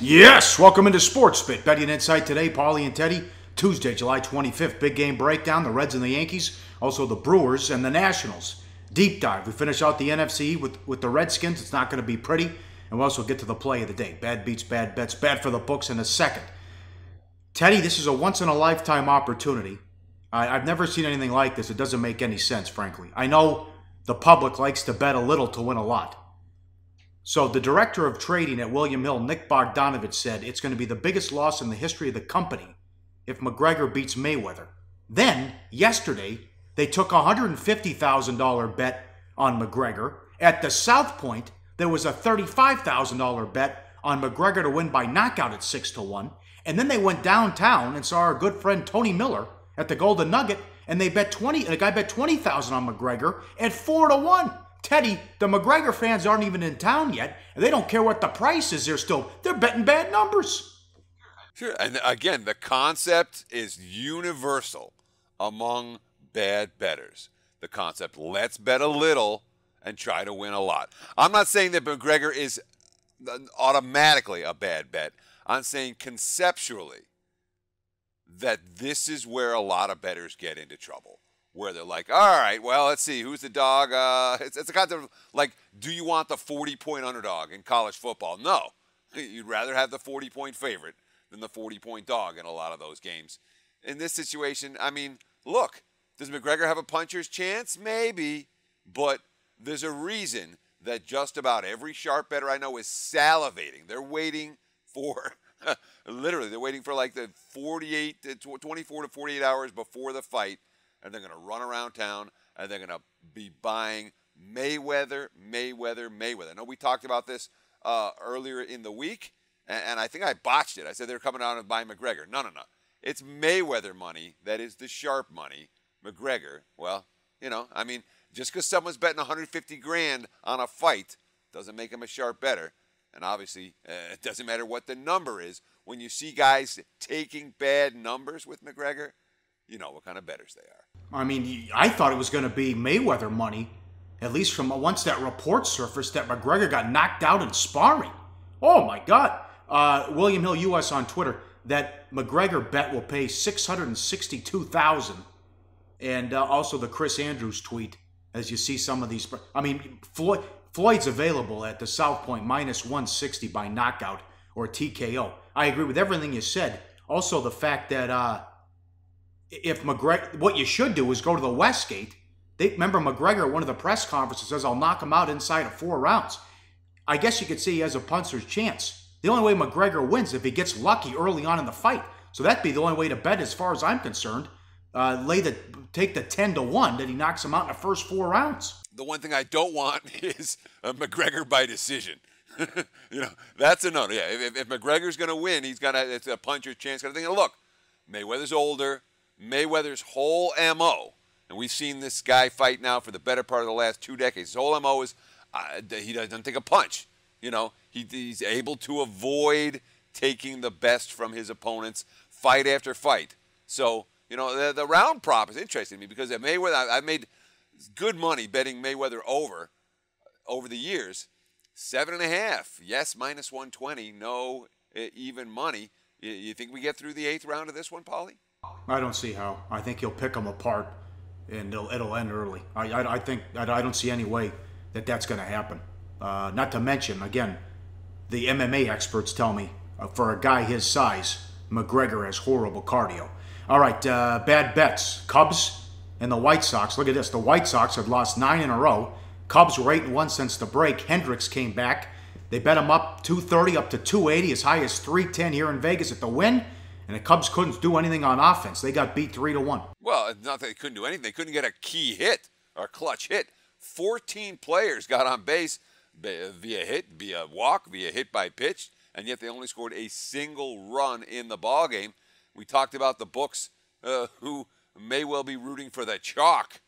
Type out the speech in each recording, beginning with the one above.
Yes, welcome into Sports Bit. Betting Insight today, Pauly and Teddy. Tuesday, July 25th, big game breakdown, the Reds and the Yankees, also the Brewers and the Nationals. Deep dive. We finish out the NFC with the Redskins. It's not going to be pretty. And we'll also get to the play of the day. Bad beats, bad bets, bad for the books in a second. Teddy, this is a once-in-a-lifetime opportunity. I've never seen anything like this. It doesn't make any sense, frankly. I know the public likes to bet a little to win a lot. So the director of trading at William Hill, Nick Bogdanovich, said it's going to be the biggest loss in the history of the company if McGregor beats Mayweather. Then, yesterday, they took a $150,000 bet on McGregor. At the South Point, there was a $35,000 bet on McGregor to win by knockout at 6-1. And then they went downtown and saw our good friend Tony Miller at the Golden Nugget, and the guy bet $20,000 on McGregor at 4-1. Teddy, the McGregor fans aren't even in town yet, and they don't care what the price is. They're betting bad numbers. Sure, and again, the concept is universal among bad bettors. The concept, let's bet a little and try to win a lot. I'm not saying that McGregor is automatically a bad bet. I'm saying conceptually that this is where a lot of bettors get into trouble. Where they're like, all right, well, let's see, who's the dog? It's a concept of like, do you want the 40-point underdog in college football? No. You'd rather have the 40-point favorite than the 40-point dog in a lot of those games. In this situation, I mean, look, does McGregor have a puncher's chance? Maybe, but there's a reason that just about every sharp bettor I know is salivating. They're waiting for, literally, they're waiting for like the 24 to 48 hours before the fight, and they're going to run around town, and they're going to be buying Mayweather. I know we talked about this earlier in the week, and I think I botched it. I said they were coming out and buying McGregor. No. It's Mayweather money that is the sharp money. McGregor, well, I mean, just because someone's betting 150 grand on a fight doesn't make him a sharp bettor. And obviously, it doesn't matter what the number is. When you see guys taking bad numbers with McGregor, you know what kind of bettors they are. I mean, I thought it was going to be Mayweather money, at least from once that report surfaced that McGregor got knocked out in sparring. Oh, my God. William Hill US on Twitter, that McGregor bet will pay $662,000. And also the Chris Andrews tweet, as you see some of these. I mean, Floyd's available at the South Point minus 160 by knockout or TKO. I agree with everything you said. Also, the fact that if McGregor, what you should do is go to the Westgate. Remember McGregor at one of the press conferences says, I'll knock him out inside of 4 rounds. I guess you could say he has a puncher's chance. The only way McGregor wins is if he gets lucky early on in the fight. So that'd be the only way to bet as far as I'm concerned. Take the 10-1 that he knocks him out in the first 4 rounds. The one thing I don't want is a McGregor by decision. That's a no. Yeah, if McGregor's going to win, it's a puncher's chance kind of thing. And look, Mayweather's older. Mayweather's whole MO, and we've seen this guy fight now for the better part of the last 2 decades. His whole MO is he doesn't take a punch. He's able to avoid taking the best from his opponents fight after fight. So, the round prop is interesting to me because at Mayweather, I've made good money betting Mayweather over the years. 7.5, yes, minus 120, no even money. You think we get through the 8th round of this one, Pauly? I don't see how. I think he'll pick them apart, and it'll end early. I don't see any way that that's going to happen. Not to mention, again, the MMA experts tell me for a guy his size, McGregor has horrible cardio. All right, bad bets. Cubs and the White Sox. Look at this. The White Sox had lost 9 in a row. Cubs were 8-1 since the break. Hendricks came back. They bet him up 230 up to 280, as high as 310 here in Vegas at the win. And the Cubs couldn't do anything on offense. They got beat 3-1. Well, it's not that they couldn't do anything. They couldn't get a key hit or clutch hit. 14 players got on base via hit, via walk, via hit by pitch, and yet they only scored a single run in the ballgame. We talked about the books who may well be rooting for the chalk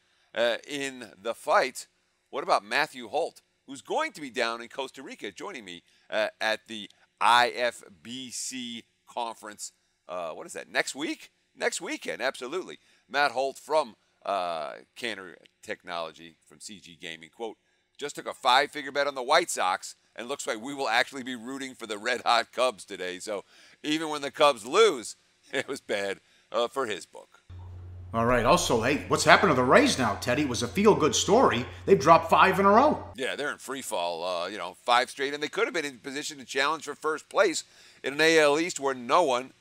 in the fight. What about Matthew Holt, who's going to be down in Costa Rica, joining me at the IFBC conference. What is that, next week? Next weekend, absolutely. Matt Holt from Canner Technology from CG Gaming, quote, just took a 5-figure bet on the White Sox and looks like we will actually be rooting for the red-hot Cubs today. So even when the Cubs lose, it was bad for his book. All right. Also, hey, what's happened to the Rays now, Teddy? It was a feel-good story. They've dropped 5 in a row. Yeah, they're in free fall, 5 straight, and they could have been in position to challenge for first place in an AL East where no one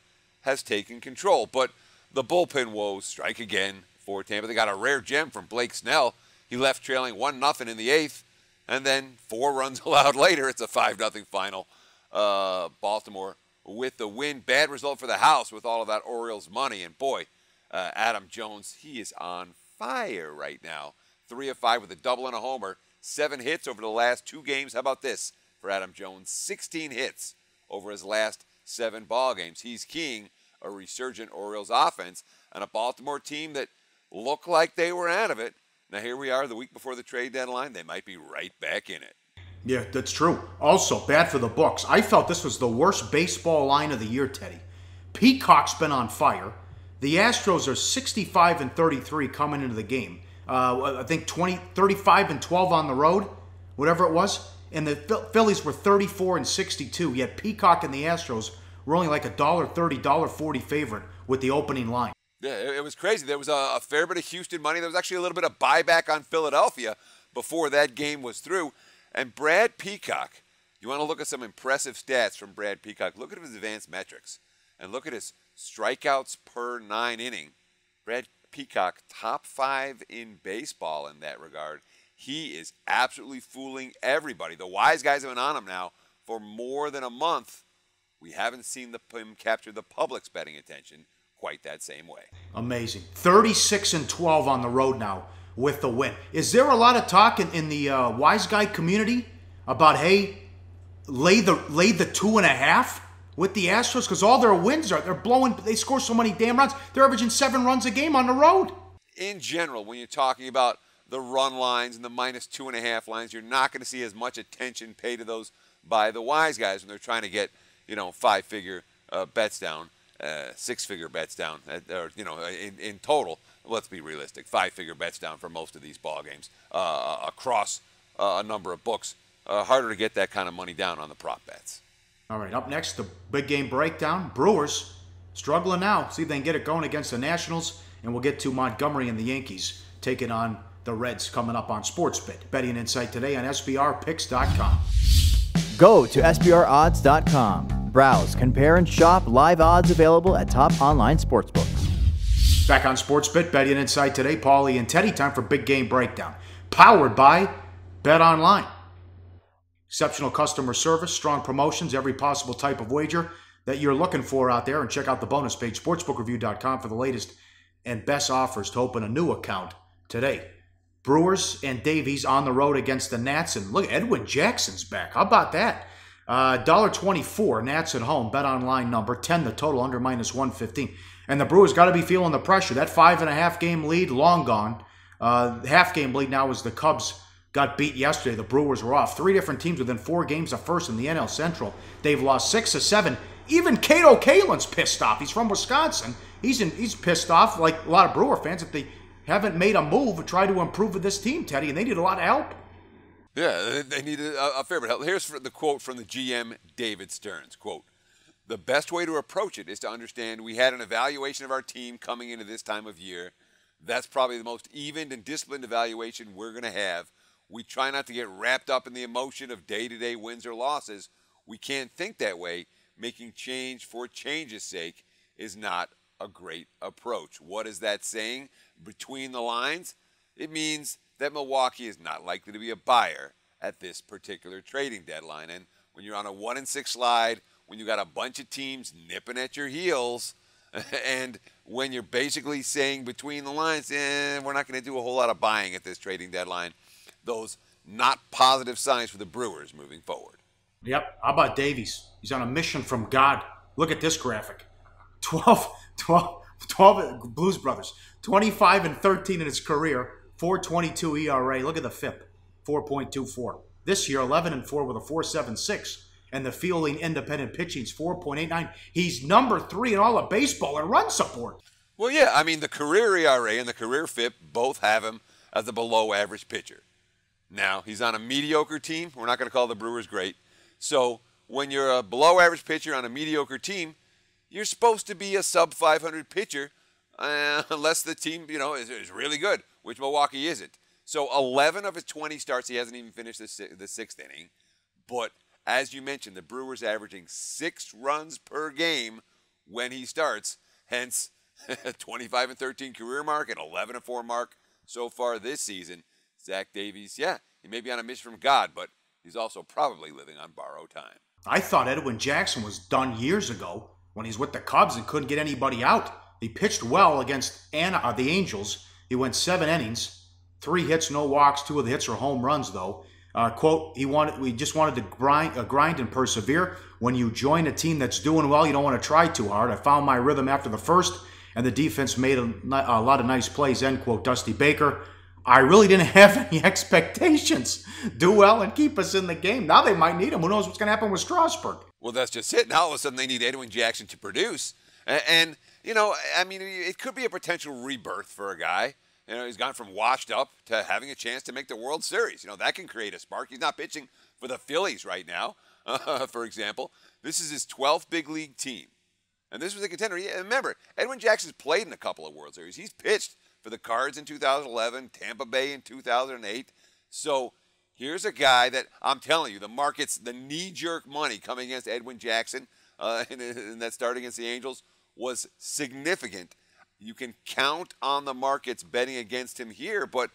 has taken control. But the bullpen woes strike again for Tampa. They got a rare gem from Blake Snell. He left trailing 1-0 in the 8th, and then 4 runs allowed later. It's a 5-0 final. Baltimore with the win. Bad result for the house with all of that Orioles money. And boy, Adam Jones, he is on fire right now. 3 of 5 with a double and a homer. 7 hits over the last 2 games. How about this for Adam Jones? 16 hits over his last 7 ball games. He's keying a resurgent Orioles offense and a Baltimore team that looked like they were out of it. Now here we are the week before the trade deadline. They might be right back in it. Yeah, that's true. Also, bad for the books. I felt this was the worst baseball line of the year, Teddy. Peacock's been on fire. The Astros are 65-33 coming into the game. I think 35-12 on the road, whatever it was. And the Phillies were 34-62. Yet Peacock and the Astros were only like $1.30, $1.40 favorite with the opening line. Yeah, it was crazy. There was a fair bit of Houston money. There was actually a little bit of buyback on Philadelphia before that game was through. And Brad Peacock, you want to look at some impressive stats from Brad Peacock. Look at his advanced metrics and look at his strikeouts per 9 inning. Brad Peacock, top 5 in baseball in that regard. He is absolutely fooling everybody. The wise guys have been on him now for more than a month. We haven't seen him capture the public's betting attention quite that same way. Amazing. 36-12 on the road now with the win. Is there a lot of talk in the wise guy community about, hey, lay the 2.5 with the Astros? Because all their wins they score so many damn runs. They're averaging 7 runs a game on the road. In general, when you're talking about the run lines and the -2.5 lines, you're not going to see as much attention paid to those by the wise guys when they're trying to get, 5-figure bets down, 6-figure bets down, or, in total. Let's be realistic, 5-figure bets down for most of these ball games across a number of books. Harder to get that kind of money down on the prop bets. All right, up next, the big game breakdown. Brewers struggling now. See if they can get it going against the Nationals, and we'll get to Montgomery and the Yankees taking on the Reds coming up on SportsBit. Betting Insight today on SBRpicks.com. Go to SBRodds.com. Browse, compare, and shop live odds available at top online sportsbooks. Back on SportsBit, Betting Insight today. Pauly and Teddy, time for big game breakdown. Powered by BetOnline. Exceptional customer service, strong promotions, every possible type of wager that you're looking for out there. And check out the bonus page, sportsbookreview.com, for the latest and best offers to open a new account today. Brewers and Davies on the road against the Nats. And look, Edwin Jackson's back. How about that? $1.24, Nats at home. BetOnline number 10, the total under -115. And the Brewers got to be feeling the pressure. That 5.5 game lead, long gone. Half game lead now as the Cubs got beat yesterday. The Brewers were off. 3 different teams within 4 games of first in the NL Central. They've lost 6 of 7. Even Cato Kalin's pissed off. He's from Wisconsin. He's pissed off, like a lot of Brewer fans, that they haven't made a move to try to improve with this team, Teddy, and they need a lot of help. Yeah, they need a fair bit of help. Here's the quote from the GM, David Stearns. Quote, "The best way to approach it is to understand we had an evaluation of our team coming into this time of year. That's probably the most even and disciplined evaluation we're going to have. We try not to get wrapped up in the emotion of day-to-day wins or losses. We can't think that way. Making change for change's sake is not a great approach." What is that saying? Between the lines, it means that Milwaukee is not likely to be a buyer at this particular trading deadline. And when you're on a 1-6 slide, when you got a bunch of teams nipping at your heels, and when you're basically saying between the lines, we're not going to do a whole lot of buying at this trading deadline, those not positive signs for the Brewers moving forward. Yep. How about Davies? He's on a mission from God. Look at this graphic. 12 Blues Brothers. 25-13 in his career. 4.22 ERA. Look at the FIP. 4.24. This year, 11-4 with a 4.76. And the fielding independent pitching's 4.89. He's number 3 in all of baseball in run support. Well, yeah. I mean, the career ERA and the career FIP both have him as a below-average pitcher. Now, he's on a mediocre team. We're not going to call the Brewers great. So when you're a below-average pitcher on a mediocre team, you're supposed to be a sub-500 pitcher unless the team, is really good, which Milwaukee isn't. So 11 of his 20 starts, he hasn't even finished the sixth inning. But as you mentioned, the Brewers averaging 6 runs per game when he starts, hence 25-13 career mark and 11-4 mark so far this season. Zach Davies, yeah, he may be on a mission from God, but he's also probably living on borrowed time. I thought Edwin Jackson was done years ago when he's with the Cubs and couldn't get anybody out. He pitched well against the Angels. He went 7 innings, 3 hits, no walks. 2 of the hits are home runs, though. Quote, we just wanted to grind and persevere. When you join a team that's doing well, you don't want to try too hard. I found my rhythm after the first, and the defense made a lot of nice plays, end quote. Dusty Baker, I really didn't have any expectations. Do well and keep us in the game. Now they might need him. Who knows what's going to happen with Strasburg? Well, that's just it. Now all of a sudden they need Edwin Jackson to produce. And it could be a potential rebirth for a guy. He's gone from washed up to having a chance to make the World Series. That can create a spark. He's not pitching for the Phillies right now, for example. This is his 12th big league team. And this was a contender. Remember, Edwin Jackson's played in a couple of World Series. He's pitched for the Cards in 2011, Tampa Bay in 2008. So here's a guy that I'm telling you, the knee-jerk money coming against Edwin Jackson in that start against the Angels was significant. You can count on the markets betting against him here, but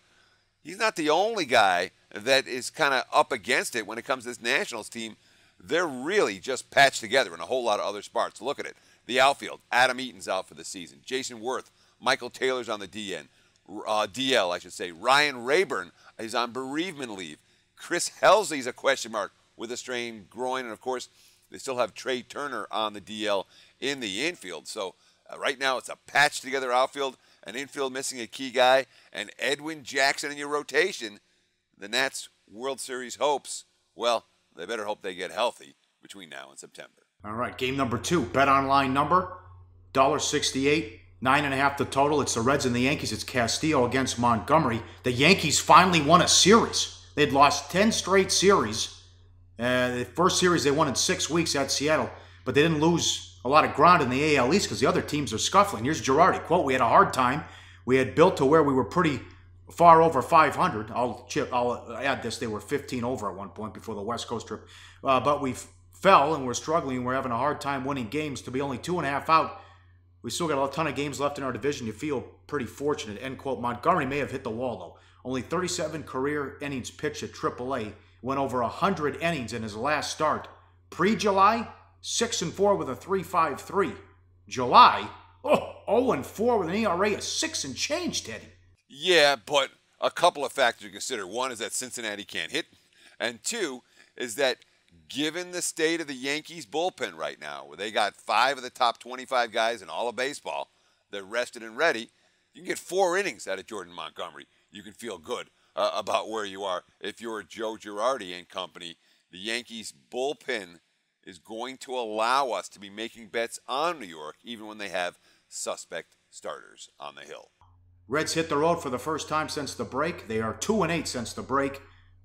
he's not the only guy that is kind of up against it when it comes to this Nationals team. They're really just patched together in a whole lot of other spots. Look at it. The outfield, Adam Eaton's out for the season. Jason Worth, Michael Taylor's on the DL, I should say. Ryan Rayburn is on bereavement leave. Chris Helsley's a question mark with a strained groin. And, of course, they still have Trey Turner on the DL in the infield. So right now it's a patched-together outfield, an infield missing a key guy, and Edwin Jackson in your rotation. The Nats' World Series hopes, well, they better hope they get healthy between now and September. All right, game number 2. Bet online number, $1.68. 9.5 the total. It's the Reds and the Yankees. It's Castillo against Montgomery. The Yankees finally won a series. They'd lost 10 straight series. The first series they won in 6 weeks at Seattle, but they didn't lose a lot of ground in the AL East because the other teams are scuffling. Here's Girardi. Quote, we had a hard time. We had built to where we were pretty far over 500. I'll add this. They were 15 over at one point before the West Coast trip. But we fell and we're struggling. We're having a hard time winning games. To be only 2.5 out, we still got a ton of games left in our division. You feel pretty fortunate, end quote. Montgomery may have hit the wall, though. Only 37 career innings pitched at AAA. Went over 100 innings in his last start. Pre-July, 6-4 with a 3.53. July, 0-4 with an ERA of 6 and change, Teddy. Yeah, but a couple of factors to consider. One is that Cincinnati can't hit. And 2 is that given the state of the Yankees bullpen right now, where they got 5 of the top 25 guys in all of baseball, they're rested and ready, you can get 4 innings out of Jordan Montgomery. You can feel good about where you are. If you're Joe Girardi and company, the Yankees bullpen is going to allow us to be making bets on New York, even when they have suspect starters on the hill. Reds hit the road for the first time since the break. They are 2-8 since the break.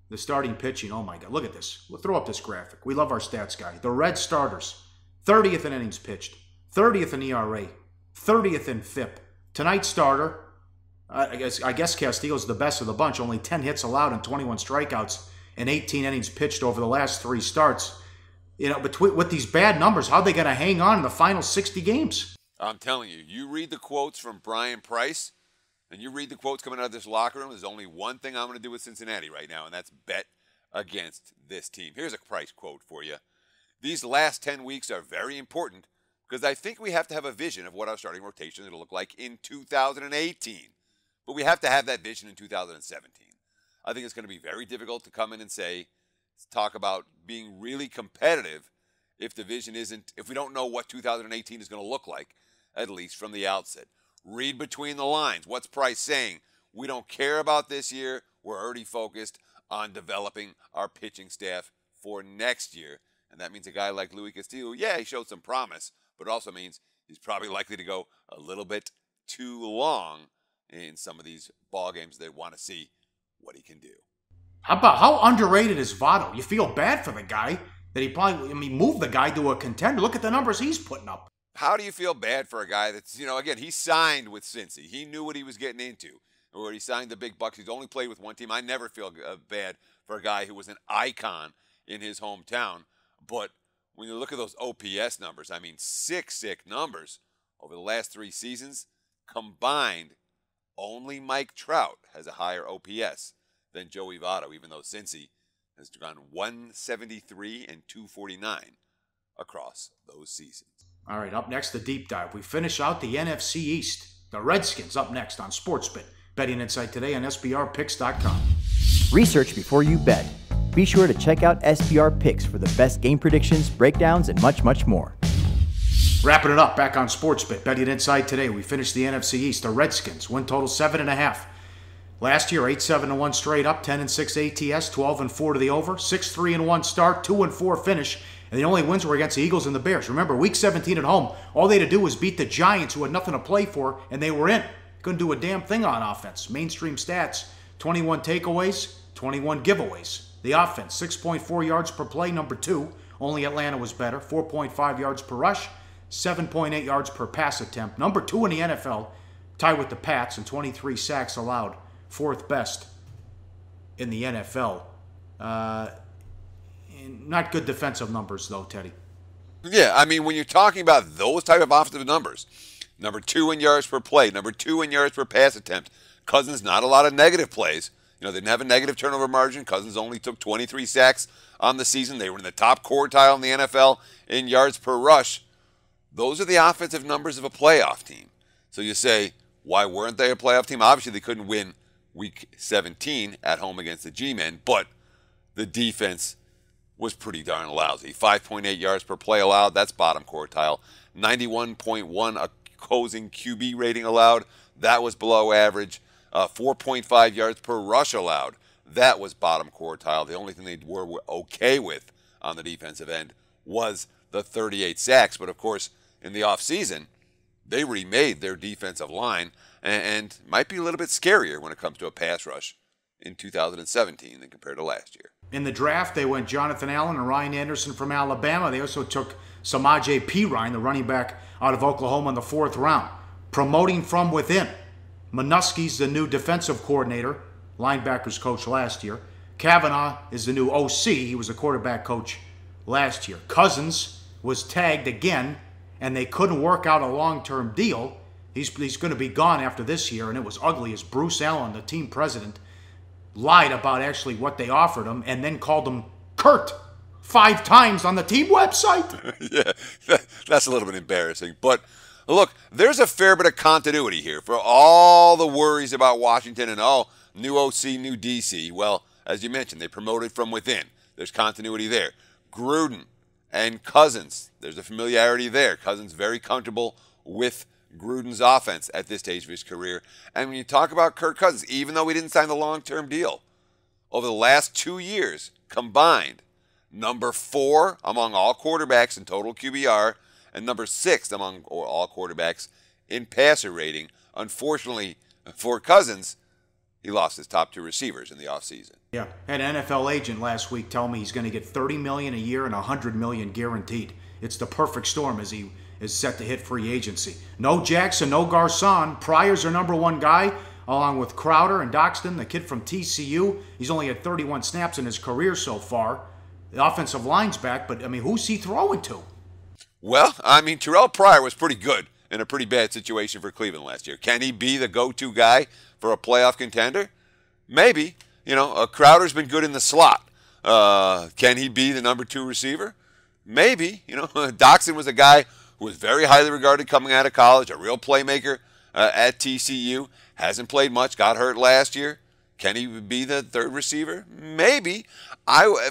The starting pitching, oh my God, look at this. We'll throw up this graphic. We love our stats guy. The Red starters, 30th in innings pitched, 30th in ERA, 30th in FIP. Tonight's starter, I guess Castillo's the best of the bunch. Only 10 hits allowed and 21 strikeouts and 18 innings pitched over the last 3 starts. With these bad numbers, how are they going to hang on in the final 60 games? I'm telling you, you read the quotes from Brian Price, and you read the quotes coming out of this locker room, there's only one thing I'm going to do with Cincinnati right now, and that's bet against this team. Here's a Price quote for you. These last 10 weeks are very important because I think we have to have a vision of what our starting rotation is going to look like in 2018. But we have to have that vision in 2017. I think it's going to be very difficult to come in and talk about being really competitive if the vision isn't, if we don't know what 2018 is going to look like, at least from the outset. Read between the lines. What's Price saying? We don't care about this year. We're already focused on developing our pitching staff for next year. And that means a guy like Luis Castillo, yeah, he showed some promise, but it also means he's probably likely to go a little bit too long in some of these ball games. They want to see what he can do. How underrated is Votto? You feel bad for the guy that he probably, moved the guy to a contender. Look at the numbers he's putting up. How do you feel bad for a guy that's, again, he signed with Cincy. He knew what he was getting into. Or he signed the big bucks. He's only played with one team. I never feel bad for a guy who was an icon in his hometown. But when you look at those OPS numbers, sick numbers over the last 3 seasons combined. Only Mike Trout has a higher OPS than Joey Votto, even though Cincy has gone 173 and 249 across those seasons. All right, up next, the deep dive. We finish out the NFC East. The Redskins up next on SportsBit. Betting Insight today on SBRPicks.com. Research before you bet. Be sure to check out SBR Picks for the best game predictions, breakdowns, and much, much more. Wrapping it up back on SportsBit. Betting Insight today. We finished the NFC East. The Redskins win total 7.5. Last year, 8-7-1 straight up, 10-6 ATS, 12-4 to the over, 6-3-1 start, 2-4 finish. And the only wins were against the Eagles and the Bears. Remember, Week 17 at home, all they had to do was beat the Giants, who had nothing to play for, and they were in. Couldn't do a damn thing on offense. Mainstream stats, 21 takeaways, 21 giveaways. The offense, 6.4 yards per play, number 2. Only Atlanta was better, 4.5 yards per rush, 7.8 yards per pass attempt. Number 2 in the NFL, tied with the Pats, and 23 sacks allowed. 4th best in the NFL. Not good defensive numbers, though, Teddy. Yeah, when you're talking about those type of offensive numbers, number 2 in yards per play, number 2 in yards per pass attempt, Cousins, not a lot of negative plays. They didn't have a negative turnover margin. Cousins only took 23 sacks on the season. They were in the top quartile in the NFL in yards per rush. Those are the offensive numbers of a playoff team. So you say, why weren't they a playoff team? Obviously, they couldn't win Week 17 at home against the G-Men, but the defense was pretty darn lousy. 5.8 yards per play allowed, that's bottom quartile. 91.1 opposing QB rating allowed, that was below average. 4.5 yards per rush allowed, that was bottom quartile. The only thing they were okay with on the defensive end was the 38 sacks. But of course, in the offseason, they remade their defensive line and might be a little bit scarier when it comes to a pass rush in 2017 than compared to last year. In the draft, they went Jonathan Allen and Ryan Anderson from Alabama. They also took Samaje Perine, the running back out of Oklahoma, in the 4th round. Promoting from within. Minuski's the new defensive coordinator, linebackers coach last year. Kavanaugh is the new OC. He was a quarterback coach last year. Cousins was tagged again, and they couldn't work out a long-term deal. He's going to be gone after this year, and it was ugly as Bruce Allen, the team president, lied about actually what they offered him and then called him Kurt 5 times on the team website. Yeah, that's a little bit embarrassing. But look, there's a fair bit of continuity here for all the worries about Washington and, new OC, new DC. Well, as you mentioned, they promoted from within. There's continuity there. Gruden and Cousins, there's a familiarity there. Cousins very comfortable with Gruden's offense at this stage of his career. And when you talk about Kirk Cousins, even though he didn't sign the long-term deal, over the last 2 years combined, number 4 among all quarterbacks in total QBR, and number 6 among all quarterbacks in passer rating. Unfortunately for Cousins, he lost his top 2 receivers in the offseason. Yeah, had an NFL agent last week tell me he's going to get $30 million a year and $100 million guaranteed. It's the perfect storm as he is set to hit free agency. No Jackson, no Garcon. Pryor's their number 1 guy, along with Crowder and Doxton, the kid from TCU. He's only had 31 snaps in his career so far. The offensive line's back, but, who's he throwing to? Well, Terrell Pryor was pretty good in a pretty bad situation for Cleveland last year. Can he be the go-to guy for a playoff contender? Maybe. Crowder's been good in the slot. Can he be the number 2 receiver? Maybe. Doxson was a guy who was very highly regarded coming out of college, a real playmaker at TCU. Hasn't played much, got hurt last year. Can he be the 3rd receiver? Maybe.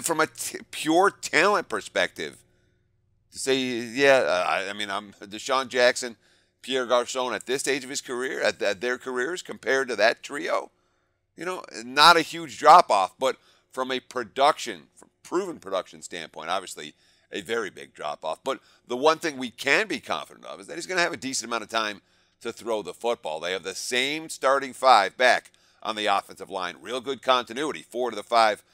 From a pure talent perspective, to say, I'm Deshaun Jackson, Pierre Garcon at this stage of his career, at their careers, compared to that trio, not a huge drop-off, but from a proven production standpoint, obviously a very big drop-off. But the one thing we can be confident of is that he's going to have a decent amount of time to throw the football. They have the same starting 5 back on the offensive line. Real good continuity. 4 to the 5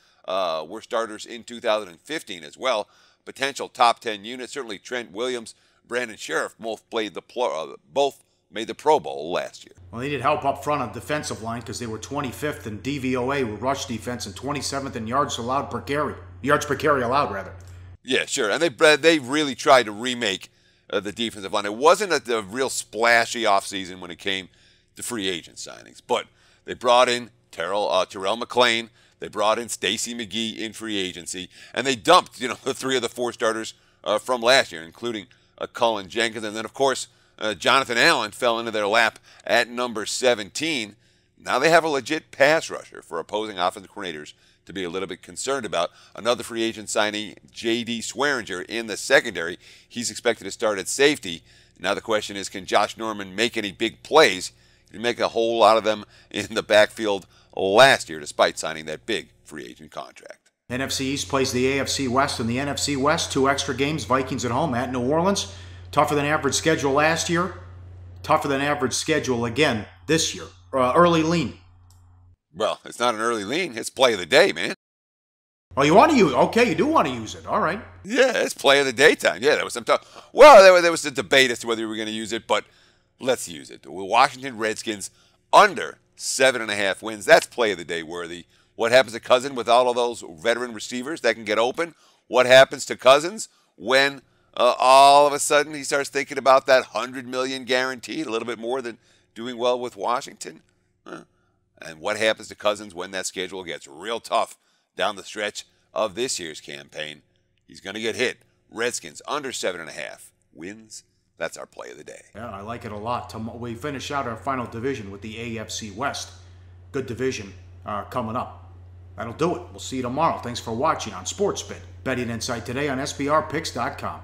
were starters in 2015 as well. Potential top 10 units. Certainly Trent Williams, Brandon Sheriff both made the Pro Bowl last year. Well, they needed help up front on defensive line because they were 25th in DVOA with rush defense and 27th in yards per carry allowed rather. Yeah, sure. And they really tried to remake the defensive line. It wasn't a real splashy offseason when it came to free agent signings, but they brought in Terrell McClain. They brought in Stacy McGee in free agency, and they dumped the 3 of the 4 starters from last year, including Cullen Jenkins, and then of course Jonathan Allen fell into their lap at number 17. Now they have a legit pass rusher for opposing offensive coordinators to be a little bit concerned about. Another free agent signee, J.D. Swearinger, in the secondary. He's expected to start at safety. Now the question is, can Josh Norman make any big plays? He make a whole lot of them in the backfield last year, despite signing that big free agent contract. NFC East plays the AFC West. In the NFC West, 2 extra games, Vikings at home at New Orleans. Tougher than average schedule last year. Tougher than average schedule again this year. Early lean. Well, it's not an early lean. It's play of the day, man. Oh, you want to use it? Okay, you do want to use it. All right. Yeah, it's play of the daytime. Yeah, there was some talk. Well, there was a debate as to whether we were going to use it, but let's use it. The Washington Redskins under 7.5 wins. That's play of the day worthy. What happens to Cousins with all of those veteran receivers that can get open? What happens to Cousins when all of a sudden he starts thinking about that $100 million guaranteed, a little bit more than doing well with Washington? And what happens to Cousins when that schedule gets real tough down the stretch of this year's campaign? He's going to get hit. Redskins under 7.5 wins. That's our play of the day. Yeah, I like it a lot. We finish out our final division with the AFC West. Good division coming up. That'll do it. We'll see you tomorrow. Thanks for watching on SportsBit. Betting Insight today on SBRPicks.com.